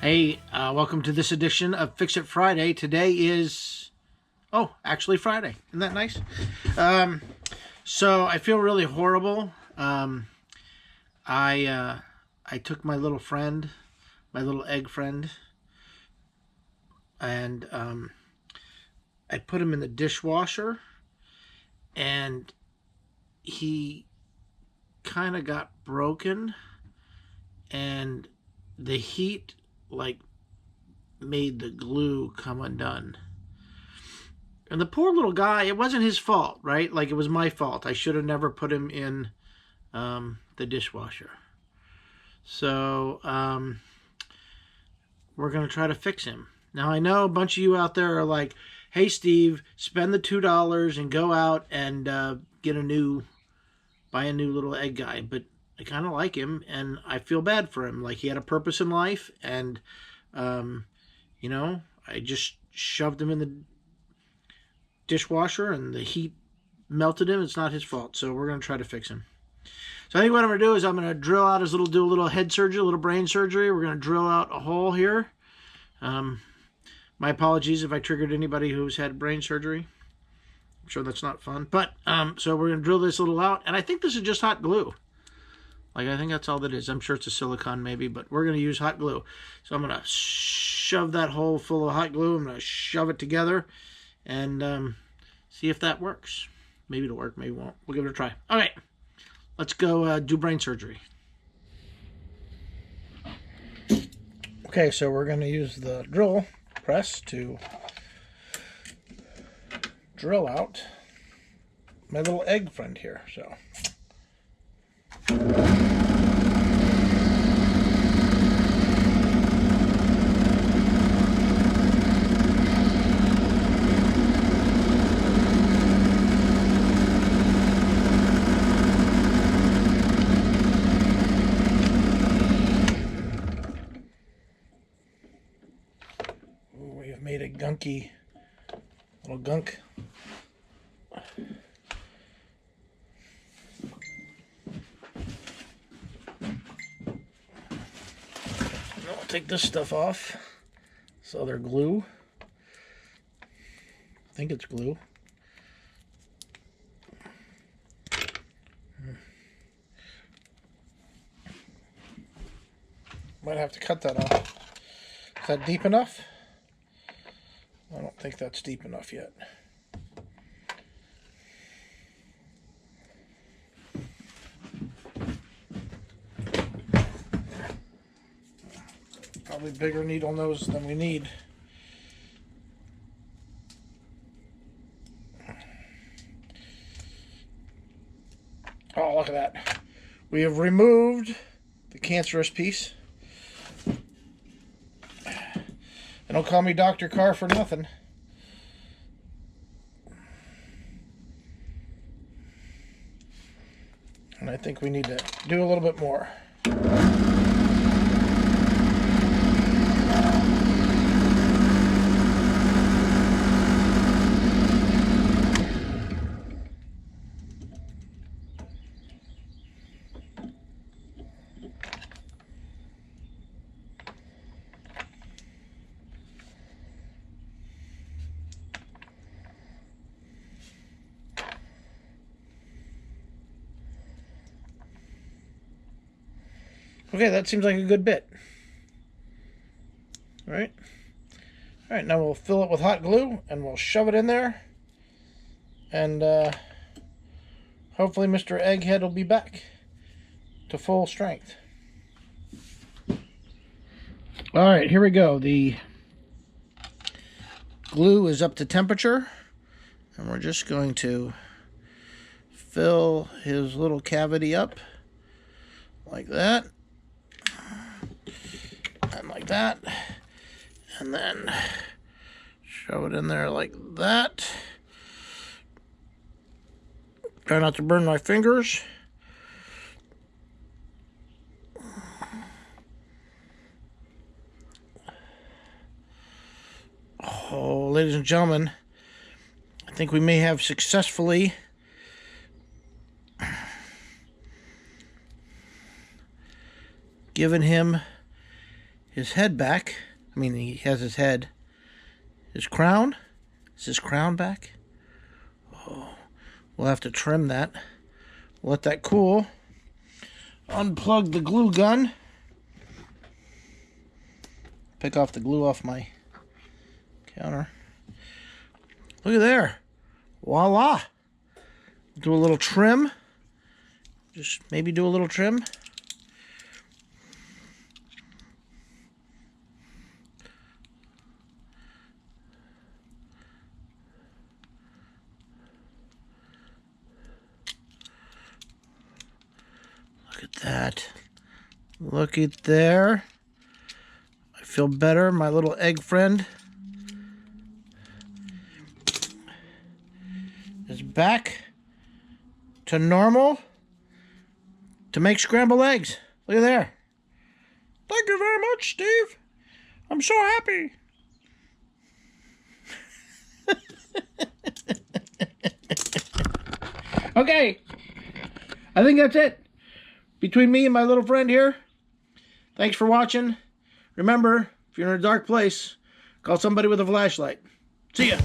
Hey, welcome to this edition of Fix It Friday. Today is, actually Friday. Isn't that nice? So I feel really horrible. I took my little friend, my little egg friend, and I put him in the dishwasher, and he kind of got broken, and the heat made the glue come undone. And the poor little guy, it wasn't his fault, right? Like, it was my fault. I should have never put him in the dishwasher. So we're going to try to fix him. Now, I know a bunch of you out there are like, hey, Steve, spend the $2 and go out and buy a new little egg guy. But I kind of like him, and I feel bad for him. Like, he had a purpose in life, and I just shoved him in the dishwasher and the heat melted him. It's not his fault. So we're going to try to fix him. So I think what I'm going to do is I'm going to do a little head surgery, a little brain surgery. We're going to drill out a hole here. My apologies if I triggered anybody who's had brain surgery. I'm sure that's not fun. But so we're going to drill this little out. And I think this is just hot glue. I think that's all that is. I'm sure it's a silicone maybe, but we're going to use hot glue. So I'm going to shove that hole full of hot glue. I'm going to shove it together and see if that works. Maybe it'll work, maybe it won't. We'll give it a try. Okay, let's go do brain surgery. Okay, so we're going to use the drill press to drill out my little egg friend here. So we have made a gunky little gunk. I'll take this stuff off. This other glue. I think it's glue. Might have to cut that off. Is that deep enough? I don't think that's deep enough yet. Probably bigger needle nose than we need. Oh, look at that. We have removed the cancerous piece. And don't call me Dr. Carr for nothing. And I think we need to do a little bit more. Okay, that seems like a good bit. All right. All right, now we'll fill it with hot glue and we'll shove it in there. And hopefully Mr. Egghead will be back to full strength. All right, here we go. The glue is up to temperature. And we're just going to fill his little cavity up like that. And like that, and then shove it in there like that. Try not to burn my fingers. Oh, ladies and gentlemen, I think we may have successfully given him his head back. I mean, he has his head. His crown. Is his crown back? Oh, we'll have to trim that. Let that cool. Unplug the glue gun. Pick off the glue off my counter. Look at there. Voila. Do a little trim. Just maybe do a little trim. Look at that. Look at there. I feel better, my little egg friend is back to normal to make scrambled eggs. Look at there. Thank you very much, Steve. I'm so happy. Okay. I think that's it. Between me and my little friend here. Thanks for watching. Remember, if you're in a dark place, call somebody with a flashlight. See ya.